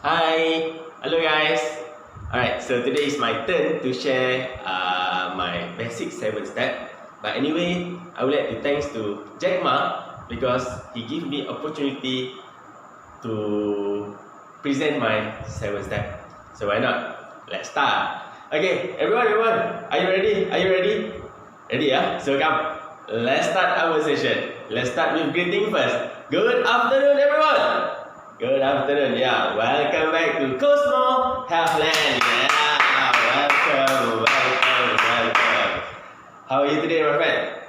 Hi, hello guys. Alright, so today is my turn to share my basic 7 step. But anyway, I would like to thanks to Jack Ma because he gave me opportunity to present my 7 step. So why not? Let's start. Okay, everyone, are you ready? Are you ready? Ready, yeah? So come, let's start our session. Let's start with greeting first. Good afternoon, everyone. Good afternoon, yeah. Welcome back to Cosmo Healthland. Yeah, welcome. How are you today, my friend?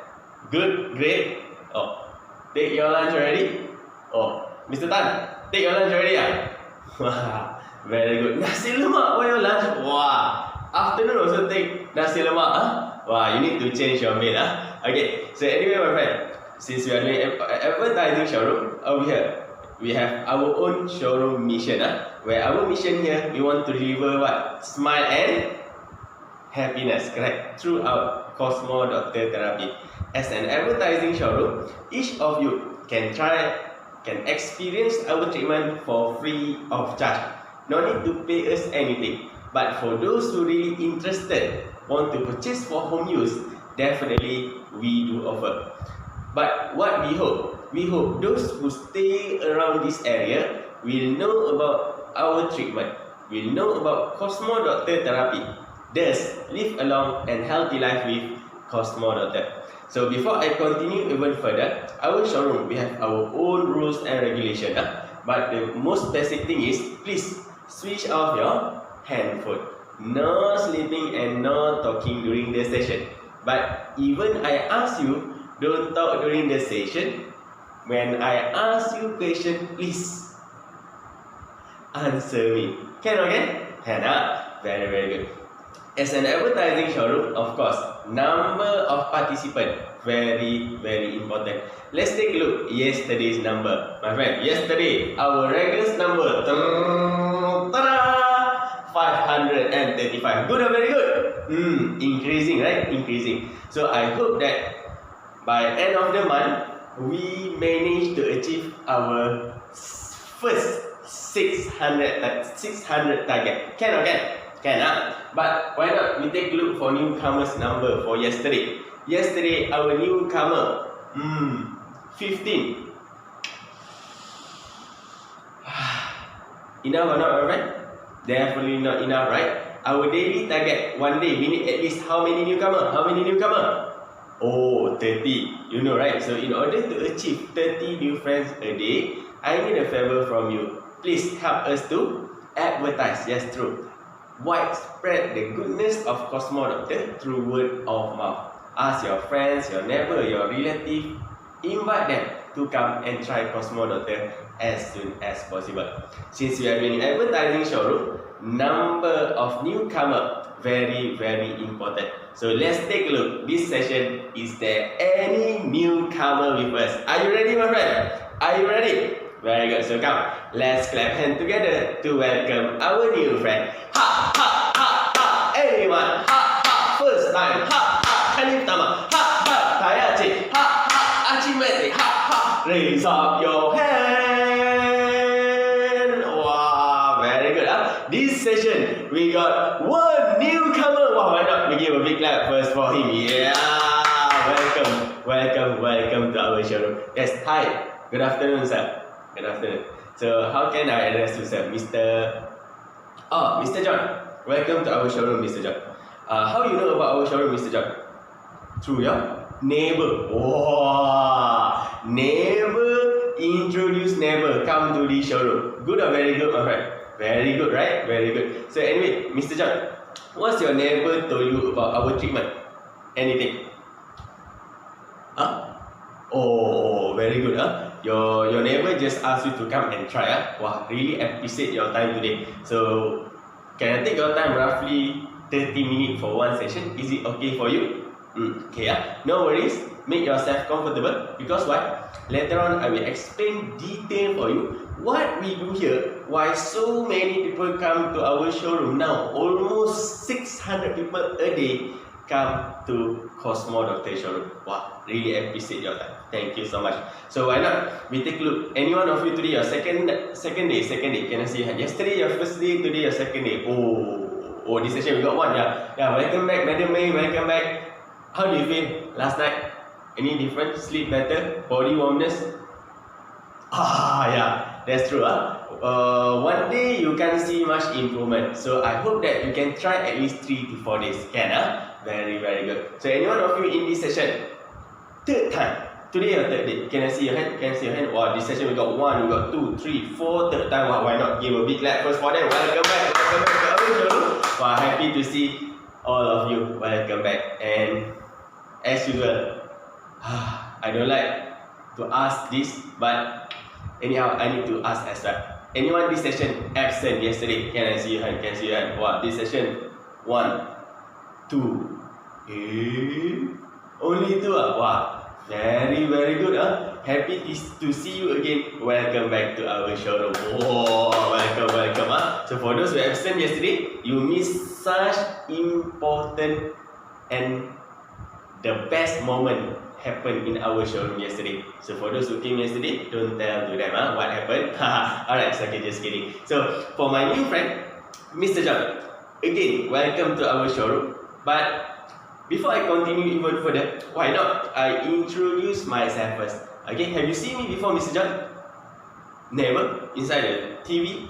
Good, great. Oh, take your lunch already? Oh, Mr. Tan, take your lunch already, yeah? Wow, very good. Nasi lemak for your lunch? Wow. Afternoon also take nasi lemak, huh? Wow, you need to change your meal, huh? Okay, so anyway, my friend, since we are doing advertising showroom over here, we have our own showroom mission, where our mission here, we want to deliver what? Smile and happiness, correct? Throughout Cosmo Doctor Therapy. As an advertising showroom, each of you can experience our treatment for free of charge. No need to pay us anything. But for those who really interested, want to purchase for home use, definitely we do offer. But what we hope those who stay around this area will know about our treatment, will know about Cosmo Doctor Therapy, thus live a long and healthy life with Cosmo Doctor. So before I continue even further, our showroom, we have our own rules and regulations. But the most basic thing is, please switch off your handphone. No sleeping and no talking during the session. But even I ask you, don't talk during the session. When I ask you question, please answer me. Can okay? Can Very good. As an advertising showroom, of course, number of participants very important. Let's take a look yesterday's number, my friend. Yesterday, our regular number, 535. Good or very good? Increasing, right? Increasing. So I hope that by end of the month, we managed to achieve our first 600 target. Can or can? Can. But why not we take a look for newcomers number for yesterday. Yesterday, our newcomer, 15. Enough or not, my friend? Definitely not enough, right? Our daily target, one day, we need at least how many newcomer? How many newcomer? Oh, 30. You know, right? So in order to achieve 30 new friends a day, I need a favor from you. Please help us to advertise. Yes, true. Widespread the goodness of Cosmo Doctor through word of mouth. Ask your friends, your neighbor, your relative, invite them to come and try Cosmo Doctor as soon as possible. Since we are doing advertising showroom, number of newcomer very important. So let's take a look. This session, is there any newcomer with us? Are you ready, my friend? Are you ready? Very good. So come, let's clap hands together to welcome our new friend. Ha ha ha ha! Everyone, ha ha! First time, ha ha! Kali pertama, ha ha! Tayachi, ha ha! Achimete, ha ha! Raise up your hand. Wow, very good. This session, we got one newcomer. Wow, why not? We give a big clap first for him. Yeah, welcome to our showroom. Yes, hi. Good afternoon, sir. Good afternoon. So, how can I address you, sir? Mr. John. Welcome to our showroom, Mr. John. How you know about our showroom, Mr. John? Through your neighbor. Wow. Neighbor introduce neighbor. Come to the showroom. Good or very good, my friend? Very good, right? Very good. So anyway, Mr. John, what's your neighbor told you about our treatment? Anything? Oh, very good. Your neighbor just asked you to come and try. Wow, really appreciate your time today. So, can I take your time roughly 30 minutes for one session? Is it okay for you? Okay, no worries. Make yourself comfortable because what? Later on, I will explain detail for you what we do here. Why so many people come to our showroom now? Almost 600 people a day come to Cosmo Doctor showroom. Wow, really appreciate your time. Thank you so much. So why not we take a look? Any one of you today your second day. Can I see your hand? Yesterday your first day, today your second day. Oh, this session we got one. Yeah. Welcome back, Madam May. Welcome back. How do you feel last night? Any different? Sleep better? Body warmness? Yeah, that's true. One day you can see much improvement. So I hope that you can try at least 3 to 4 days. Can? Very good. So anyone of you in this session, third time. Today or third day? Can I see your hand? Wow, this session we got 1, we got 2, 3, 4, third time. Wow, why not give a big clap first for them? Welcome back to our show. Wow, happy to see all of you. Welcome back. And as usual, I don't like to ask this, but anyhow, I need to ask as well. Anyone this session absent yesterday? Can I see your hand? Wow, this session 1, 2. Only 2. Wow. Very good. Happy to see you again. Welcome back to our showroom. Welcome. So for those who absent yesterday, you missed such important and the best moment happened in our showroom yesterday. So for those who came yesterday, don't tell to them what happened. Alright, so okay, just kidding. So for my new friend, Mr. John, again, welcome to our showroom. But before I continue even further, why not I introduce myself first? Okay, have you seen me before, Mr. John? Never? Inside the TV?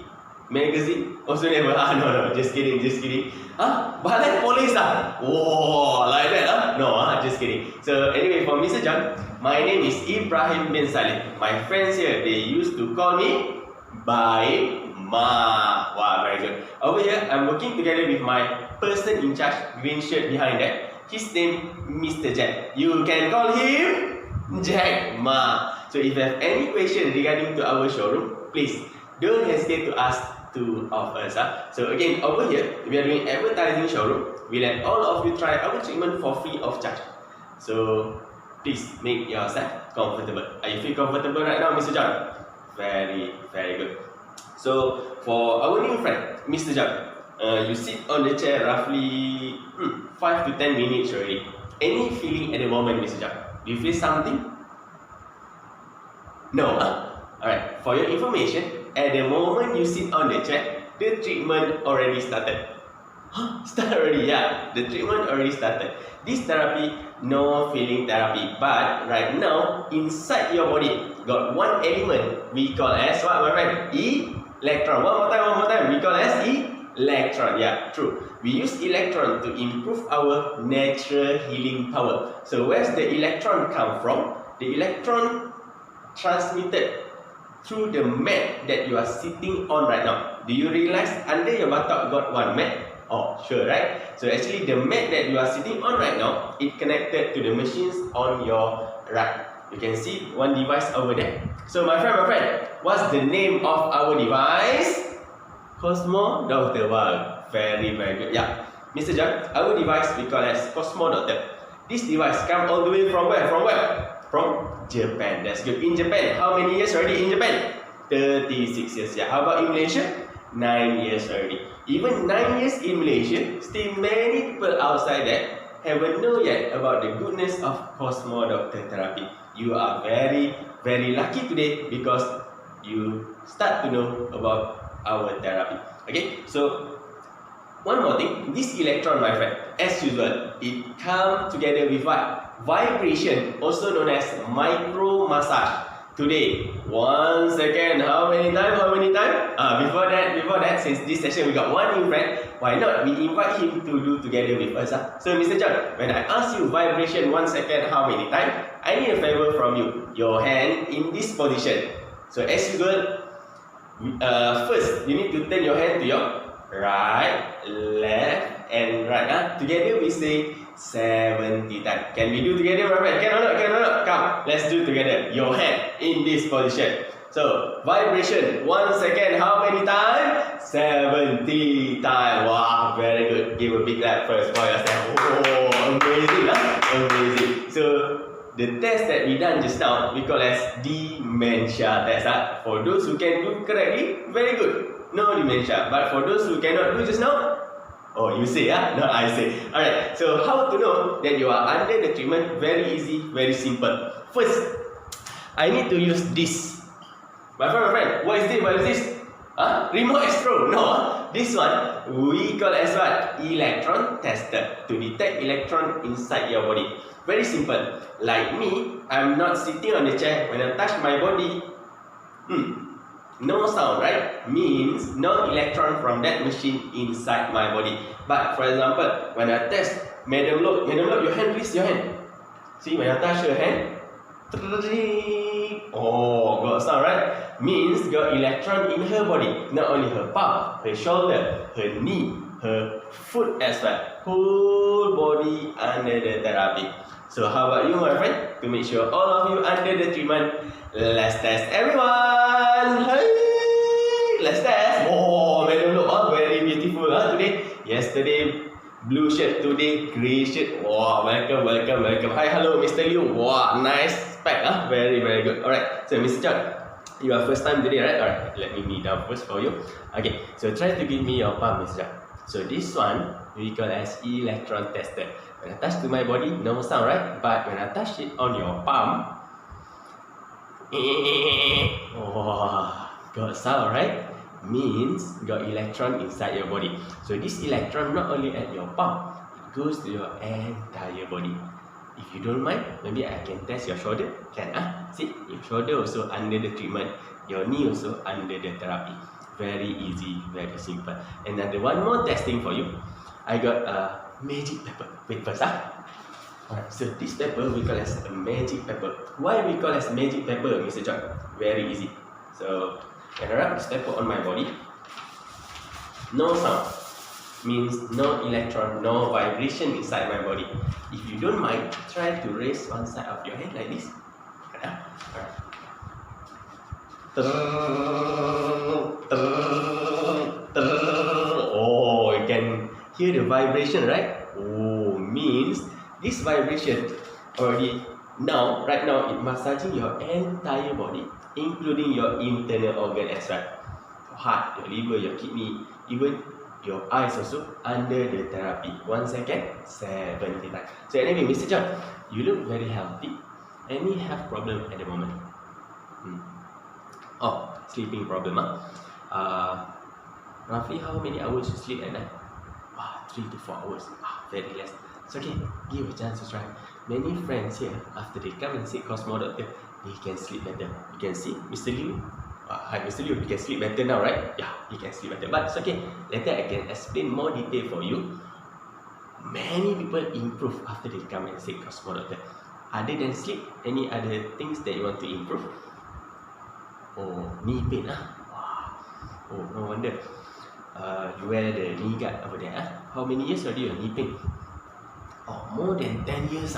Magazine? Also never? No, just kidding. Balai Polis like that? No, just kidding. So anyway, for Mr. John, my name is Ibrahim bin Saleh. My friends here, they used to call me baem. Wow, very good. Over here, I'm working together with my person in charge, green shirt behind that. His name, Mr. Jack. You can call him Jack Ma. So if you have any question regarding to our showroom, please don't hesitate to ask two of us. So again, over here, we are doing advertising showroom. We let all of you try our treatment for free of charge. So please make yourself comfortable. Are you feel comfortable right now, Mr. John? Very good. So for our new friend, Mr. John, you sit on the chair roughly 5 to 10 minutes already. Any feeling at the moment, Mr. John? Do you feel something? No? Alright, for your information, at the moment you sit on the chair, the treatment already started. Start already? Yeah, the treatment already started. This therapy, no feeling therapy, but right now, inside your body, got one element we call as what, my friend? Electron. One more time. We call as electron. Yeah, true. We use electron to improve our natural healing power. So where's the electron come from? The electron transmitted through the mat that you are sitting on right now. Do you realize under your buttock got one mat? Oh, sure, right? So actually the mat that you are sitting on right now, it connected to the machines on your right. You can see one device over there. So my friend, what's the name of our device? Cosmo Doctor. Wow, very good. Yeah, Mr. John, our device we call as Cosmo Doctor. This device come all the way from where? From Japan. That's good. In Japan, how many years already in Japan? 36 years. Yeah. How about in Malaysia? 9 years already. Even 9 years in Malaysia, still many people outside there haven't know yet about the goodness of Cosmo Doctor therapy. You are very lucky today because you start to know about our therapy. Okay, so one more thing, this electron, my friend, as usual, it comes together with what? Vibration, also known as micro massage. Today, 1 second, how many time? Before that, since this session we got one new friend, why not we invite him to do together with us? So Mr. John, when I ask you vibration 1 second, how many time? I need a favor from you. Your hand in this position. So as usual, first you need to turn your hand to your right, left, and right. Together we say 70 times. Can we do together, my friend? Can or not? Come, let's do together. Your hand in this position. So vibration 1 second, how many times? 70 times. Wow, very good. Give a big clap first for yourself. Oh, amazing. So the test that we done just now, we call as dementia test. For those who can do correctly, very good. No dementia. But for those who cannot do just now, Oh, you say, no, I say. Alright, so how to know that you are under the treatment? Very easy, very simple. First, I need to use this. My friend, what is this? What is this? Remote extro? No, this one we call as what? Electron tester, to detect electron inside your body. Very simple. Like me, I'm not sitting on the chair. When I touch my body, no sound, right? Means no electron from that machine inside my body. But for example, when I test, Madam Look, your hand please, your hand. See, when I touch her hand, oh, got sound, right? Means got electron in her body. Not only her palm, her shoulder, her knee, her foot as well. Whole body under the therapy. So how about you, my friend? To make sure all of you under the treatment, let's test everyone. Hey, let's test. Oh, Madam Look, very beautiful today. Yesterday, blue shirt, today grey shirt. Wow, welcome. Hi, hello, Mr. Liu. Wow, nice spec. Very good. Alright, so Mr. John, you are first time today, right? Alright, let me kneel down first for you. Okay, so try to give me your palm, Mr. John. So this one we call as electron tester. When I touch to my body, no sound, right? But when I touch it on your palm, oh, got sound, right? Means got electron inside your body. So this electron not only at your palm, it goes to your entire body. If you don't mind, maybe I can test your shoulder. Can see, your shoulder also under the treatment, your knee also under the therapy. Very easy, very simple. Another one more testing for you. I got a magic pepper. Wait first, Alright, so this pepper we call as a magic pepper. Why we call as magic pepper, Mr. John? Very easy. So when I rub this pepper on my body, no sound. Means no electron, no vibration inside my body. If you don't mind, try to raise one side of your head like this. Alright. Oh, you can hear the vibration, right? Oh, means this vibration already right now it massaging your entire body, including your internal organ as well. Your heart, your liver, your kidney, even your eyes also under the therapy. 1 second, 70 times. So anyway, Mr. John, you look very healthy. Any health problem at the moment? Oh, sleeping problem. Roughly how many hours you sleep at night? 3 to 4 hours. Very less. It's okay. Give a chance to try. Many friends here, after they come and see Cosmo Doctor, they can sleep better. You can see Mr. Liu. Hi, Mr. Liu. You can sleep better now, right? Yeah, you can sleep better. But it's okay. Later I can explain more detail for you. Many people improve after they come and see Cosmo Doctor. Other than sleep, any other things that you want to improve? Oh, knee pain. Oh, no wonder. You wear the knee guard over there. How many years already your knee pain? Oh, more than 10 years.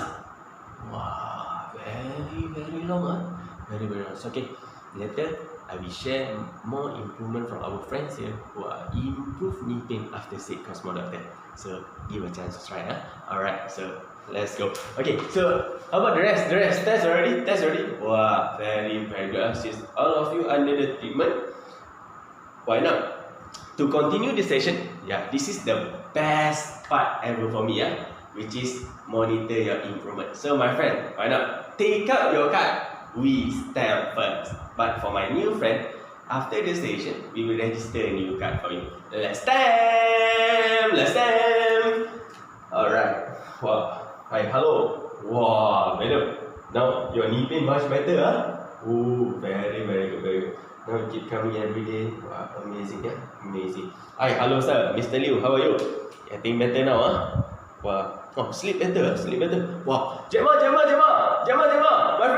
Wow, very long. Very long. So, okay, later I will share more improvement from our friends here who are improved knee pain after said Cosmo Doctor. So give a chance to try. Alright, so let's go. Okay, so how about the rest? Test already? Wow, very good. Since all of you under the treatment, why not? To continue the session, this is the best part ever for me, which is monitor your improvement. So my friend, why not? Take out your card. We stamp first. But for my new friend, after the session, we will register a new card for you. Let's stamp! Alright. Wow. Hi, hello. Wow, madam. Now your knee pain much better, Oh, very good. Now you keep coming every day. Wow, amazing, Amazing. Hi, hello sir. Mr. Liu, how are you? Getting better now, Wow. Oh, sleep better. Wow. Jack Ma. My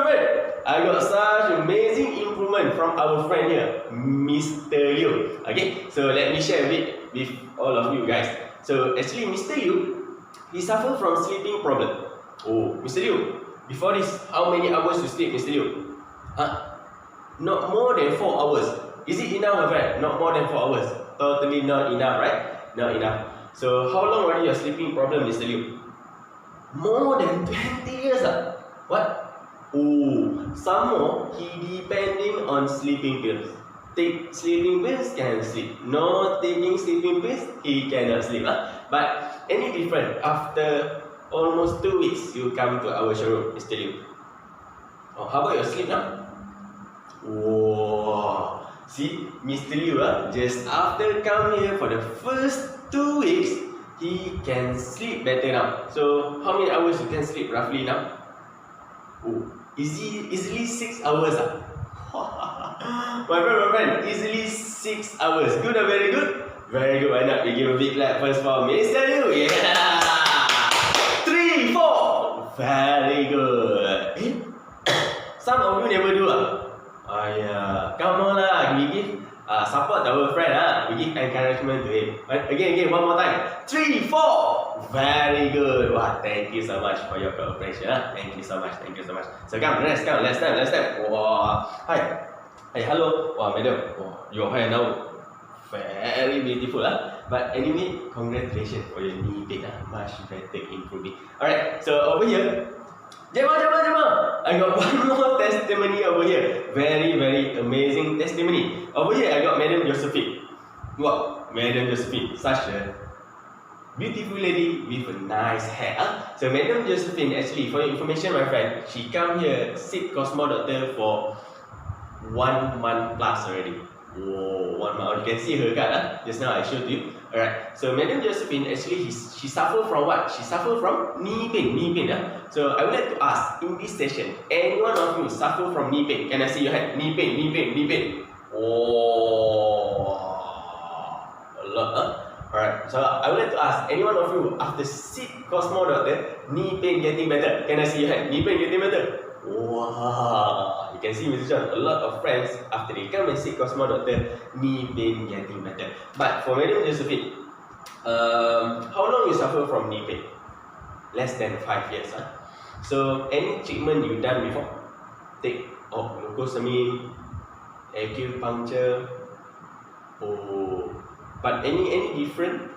friend. I got such amazing improvement from our friend here, Mr. Liu. Okay, so let me share a bit with all of you guys. So actually, Mr. Liu, he suffered from sleeping problem. Oh, Mr. Liu, before this, how many hours you sleep, Mr. Liu? Not more than 4 hours. Is it enough, my friend? Not more than 4 hours. Totally not enough, right? Not enough. So how long already your sleeping problem, Mr. Liu? More than 20 years. What? Oh, some more, he depending on sleeping pills. take sleeping pills, can sleep. No taking sleeping pills, he cannot sleep. But any different after almost 2 weeks, you come to our showroom, Mr. Liu. Oh, how about your sleep now? Wow. See, Mr. Liu, just after come here for the first 2 weeks, he can sleep better now. So, how many hours you can sleep roughly now? Oh, easily 6 hours. My friend, easily 6 hours. Good or very good? Very good. Why not? We give a big clap first for Mr. Liu. Yeah. 3, 4. Very good. Some of you never do. Yeah. Come on lah. We give support to our friend. We give encouragement to him. Again, one more time. 3, 4. Very good. Wow, thank you so much for your cooperation. Thank you so much. So come, let's step. Wow. Hi. Hey, hello. Wow, madam. Wow, your hair now very beautiful. But anyway, congratulations for your knee pain. Much better improving. Alright, so over here, Jema. I got one more testimony over here. Very, very amazing testimony. Over here, I got Madam Josephine. Wow, Madam Josephine, such a beautiful lady with a nice hair. So Madam Josephine, actually, for your information, my friend, she come here, sit Cosmo Doctor for 1 month plus already. Whoa, 1 month. You can see her card. Just now I showed you. Alright. So Madam Josephine, actually, she suffer from what? She suffer from knee pain. So I would like to ask in this session, any one of you suffer from knee pain? Can I see your hand? Knee pain. Oh, a lot. Alright. So I would like to ask any one of you after sit Cosmo Doctor, knee pain getting better? Can I see your hand? Knee pain getting better? Wow, you can see Mr. John, a lot of friends after they come and see Cosmo Doctor, knee pain getting better. But for Madam Josephine, how long you suffer from knee pain? Less than 5 years. So any treatment you done before? Take glucosamine, acupuncture. Oh, but any different?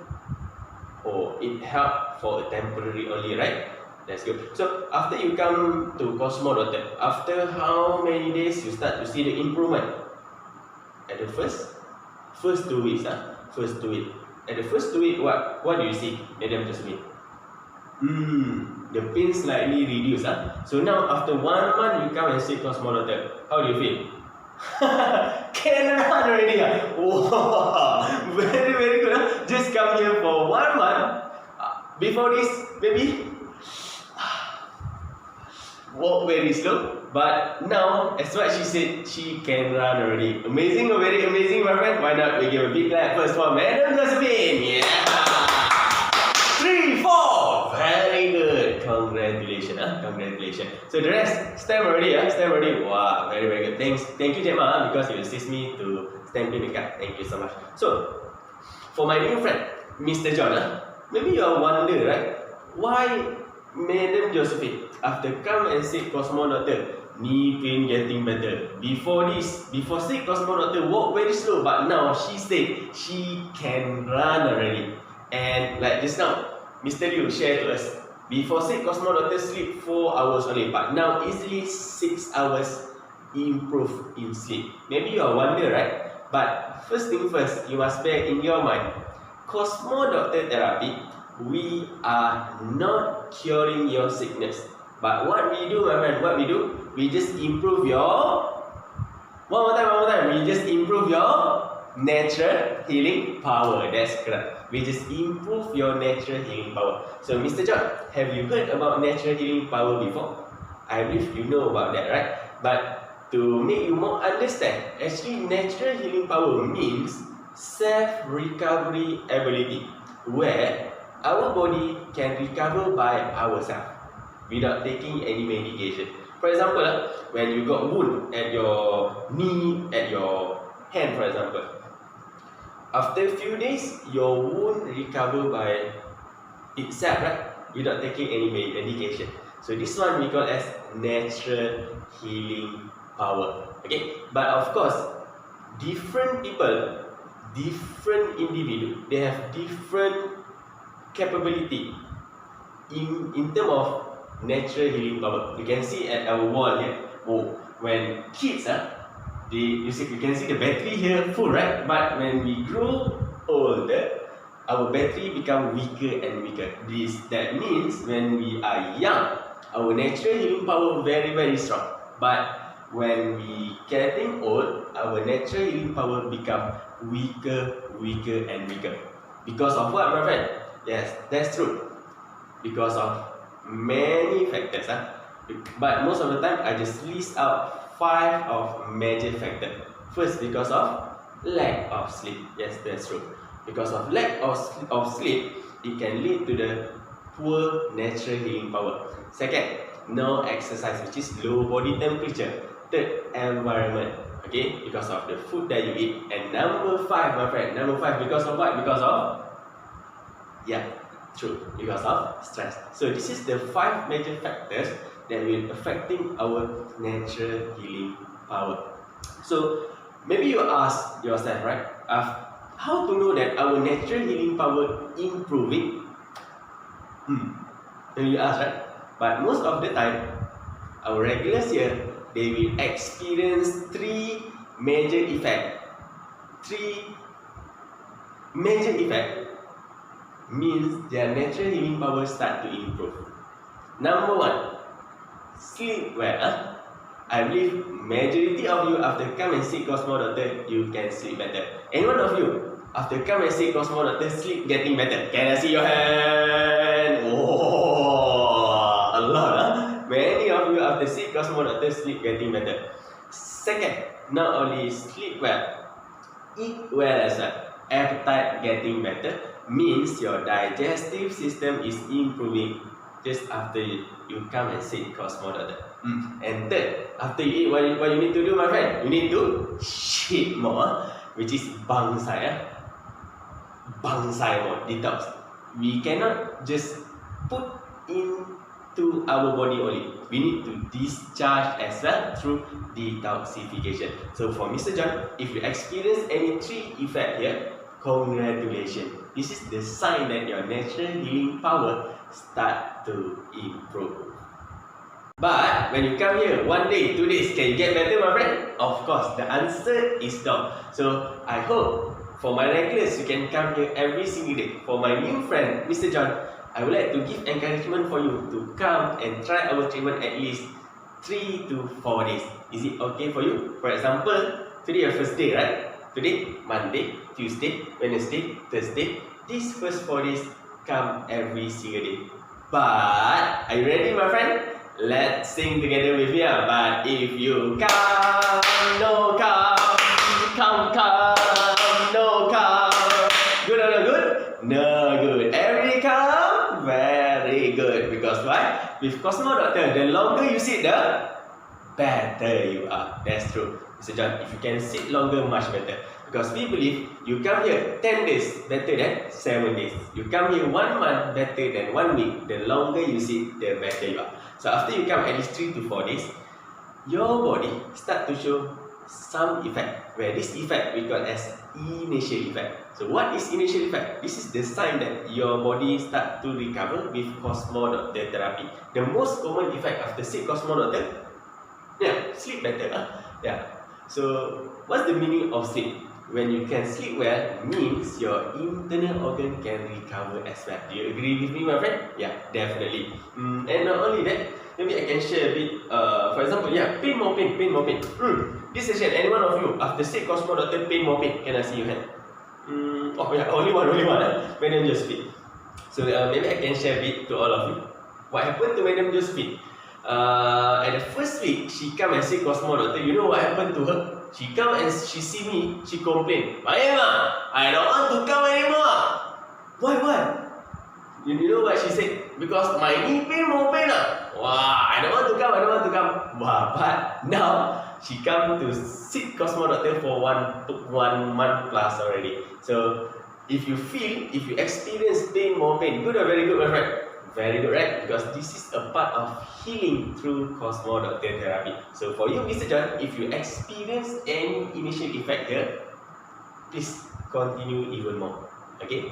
Oh, it helped for a temporary only, right? That's good. So after you come to Cosmo Doctor, after how many days you start to see the improvement? At the first 2 weeks, First 2 weeks. At the first 2 weeks, what do you see, Madam Josephine? The pain slightly reduced. So now after 1 month you come and see Cosmo Doctor, how do you feel? Can run already. Wow, very, very good. Just come here for 1 month. Before this, maybe walk very slow, but now, as what she said, she can run already. Amazing, very amazing, my friend. Why not we give a big clap first for Madam Josephine? Yeah. 3, 4. Very good. Congratulations. So the rest, stamp already. Wow, very, very good. Thank you, Jema, because you assist me to stamp in the card. Thank you so much. So, for my new friend, Mr. John, maybe you are wondering, right? Why Madam Josephine, after come and see Cosmo Doctor, knee pain getting better. Before see Cosmo Doctor, walk very slow, but now she said she can run already. And like just now, Mr. Liu shared to us, before see Cosmo Doctor sleep 4 hours only, but now easily 6 hours improve in sleep. Maybe you are wondering, right? But first thing first, you must bear in your mind, Cosmo Doctor therapy, we are not curing your sickness. But what we do, my friend, we just improve your... One more time. We just improve your natural healing power. That's correct. We just improve your natural healing power. So, Mr. John, have you heard about natural healing power before? I believe you know about that, right? But to make you more understand, actually natural healing power means self-recovery ability, where our body can recover by ourselves without taking any medication. For example, when you got wound at your knee, at your hand, for example, after a few days, your wound recover by itself, right? Without taking any medication. So this one we call as natural healing power. Okay, but of course, different people, different individuals, they have different capability in terms of natural healing power. You can see at our wall here, when kids, you can see the battery here full, right? But when we grow older, our battery become weaker and weaker. That means when we are young, our natural healing power very strong. But when we getting old, our natural healing power become weaker and weaker. Because of what, my friend? Yes, that's true. Because of many factors. But most of the time, I just list out 5 of major factors. First, because of lack of sleep. Yes, that's true. Because of lack of sleep, it can lead to the poor natural healing power. Second, no exercise, which is low body temperature. Third, environment. Okay, because of the food that you eat. And number 5, my friend, number 5, because of what? Because of, yeah, true, because of stress. So this is the 5 major factors that will affecting our natural healing power. So maybe you ask yourself, right? How to know that our natural healing power improving? Maybe you ask, right? But most of the time, our regulars here, they will experience 3 major effects. 3 major effects means their natural healing power start to improve. Number 1, sleep well. I believe majority of you after come and see Cosmo Doctor, you can sleep better. Any one of you after come and see Cosmo Doctor, sleep getting better? Can I see your hand? Oh, a lot. Many of you after see Cosmo Doctor, sleep getting better. Second, not only sleep well, eat well as well. Appetite getting better means your digestive system is improving just after you come and see Cosmo Doctor. And third, after you eat, what you need to do, my friend? You need to shit more, which is bangsai. Bangsai more, detox. We cannot just put into our body only. We need to discharge as well through detoxification. So for Mr. John, if you experience any 3 effect here, congratulations. This is the sign that your natural healing power start to improve. But when you come here, 1 day, 2 days, can you get better, my friend? Of course, the answer is no. So I hope for my regulars, you can come here every single day. For my new friend, Mr. John, I would like to give encouragement for you to come and try our treatment at least 3 to 4 days. Is it okay for you? For example, today your first day, right? Today, Monday, Tuesday, Wednesday, Thursday. These first 4 days, come every single day. But, are you ready, my friend? Let's sing together with me. But if you come, no come, no come. Good or no good? No good. Every come, very good. Because why? With Cosmo Doctor, the longer you sit, the better you are. That's true. Mr. John, if you can sit longer, much better. Because we believe you come here 10 days better than 7 days. You come here 1 month better than 1 week. The longer you sit, the better you are. So after you come at least 3 to 4 days, your body start to show some effect. Where this effect we call as initial effect. So what is initial effect? This is the sign that your body start to recover with Cosmo Doctor therapy. The most common effect after see Cosmo Doctor, sleep better. So what's the meaning of sleep? When you can sleep well, means your internal organ can recover as well. Do you agree with me, my friend? Yeah, definitely. And not only that, maybe I can share a bit. For example, pain more pain. This session, any one of you after see Cosmo Doctor, pain more pain. Can I see your hand? Only one. Madam Josephine. So maybe I can share a bit to all of you. What happened to Madam Josephine? At the first week, she come and see Cosmo Doctor. You know what happened to her? She come and she see me, she complain, baem, I don't want to come anymore. Why? You know what she said? Because my knee pain, more pain. Wow, I don't want to come. Wow, but now she come to see Cosmo Doctor for one month plus already. So if you experience pain, more pain, good or very good, my friend? Very good, right? Because this is a part of healing through Cosmo Doctor therapy. So for you, Mr. John, if you experience any initial effect here, please continue even more. Okay?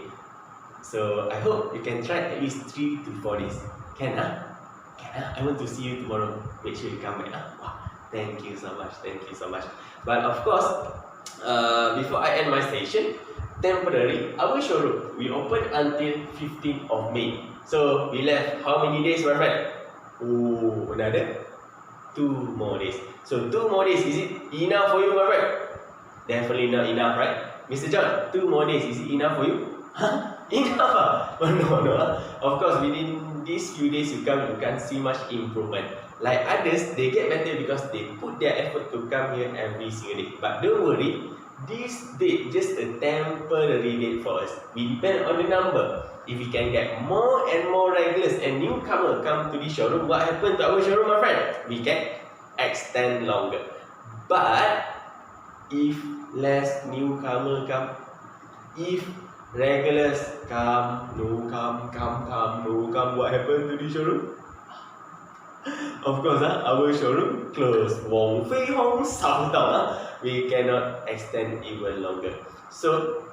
So I hope you can try at least 3 to 4 days. Can? I want to see you tomorrow. Make sure you come back. Wow, Thank you so much. Thank you so much. But of course, before I end my session, temporary, our showroom we open until 15th of May. So we left how many days, my friend? Oh, another 2 more days. So 2 more days, is it enough for you, my friend? Definitely not enough, right? Mr. John, 2 more days, is it enough for you? Huh? Enough? Oh, no. Of course, within these few days you come, you can't see much improvement. Like others, they get better because they put their effort to come here every single day. But don't worry, this date just a temporary date for us. We depend on the number. If we can get more and more regulars and newcomer come to the showroom, what happened to our showroom, my friend? We can extend longer. But if less newcomer come, if regulars come, no come, what happened to the showroom? Of course, our showroom closed. Wong Fei Hong Sao Dong. We cannot extend even longer. So,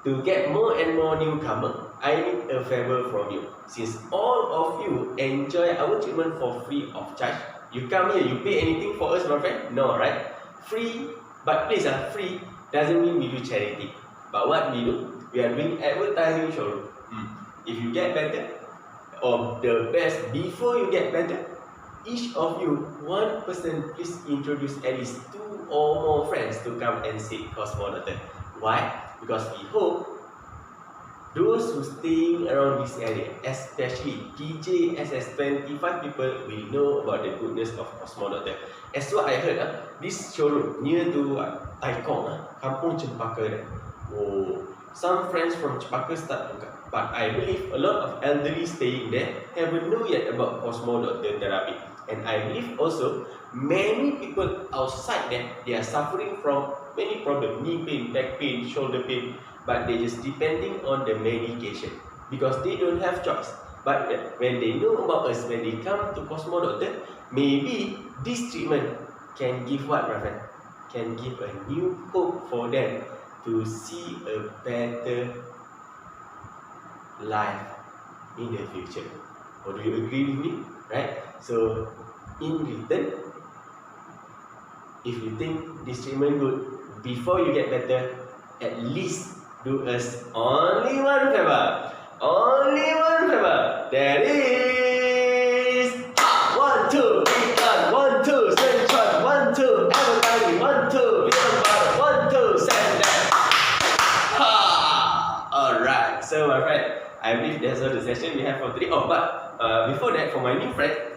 to get more and more newcomer, I need a favor from you. Since all of you enjoy our treatment for free of charge, you come here, you pay anything for us, my friend? No, right? Free, but please, free doesn't mean we do charity. But what we do, we are doing advertising showroom. If you get better, or the best before you get better, each of you, one person, please introduce at least 2 or more friends to come and see Cosmo Doctor. Why? Because we hope those who staying around this area, especially TJSS 25 people, will know about the goodness of Cosmo Doctor. As what I heard, this showroom near to Taikong, Kampung Cempaka. Oh, some friends from Cempaka start to come. But I believe a lot of elderly staying there haven't know yet about Cosmo Doctor therapy. And I believe also many people outside there, they are suffering from many problems, knee pain, back pain, shoulder pain, but they just depending on the medication because they don't have choice. But when they know about us, when they come to Cosmo Doctor, maybe this treatment can give what, my friend? Can give a new hope for them to see a better life in the future. Or do you agree with me? Right? So, in return, if you think this treatment good, before you get better, at least do us only one favor. Only one favor. That is 1, 2, 3, 1, 2, Central, 1, 2, advertising, 1, 2, Vietnam Bar, 1, 2, send that. Alright, so my friend, I believe that's all the session we have for today. Oh, but before that, for my new friend,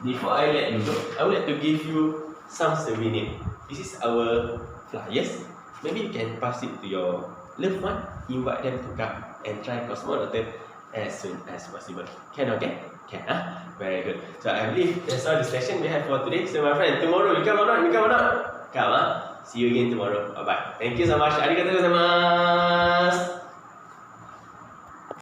before I let you go, I would like to give you some souvenir. This is our flyers. Maybe you can pass it to your loved one, invite them to come and try Cosmo Doctor as soon as possible. Can, okay? Can, Very good. So I believe that's all the session we have for today. So my friend, tomorrow you come or not? You come or not? Come, See you again tomorrow. Bye-bye. Thank you so much. Arigatou gozaimasu.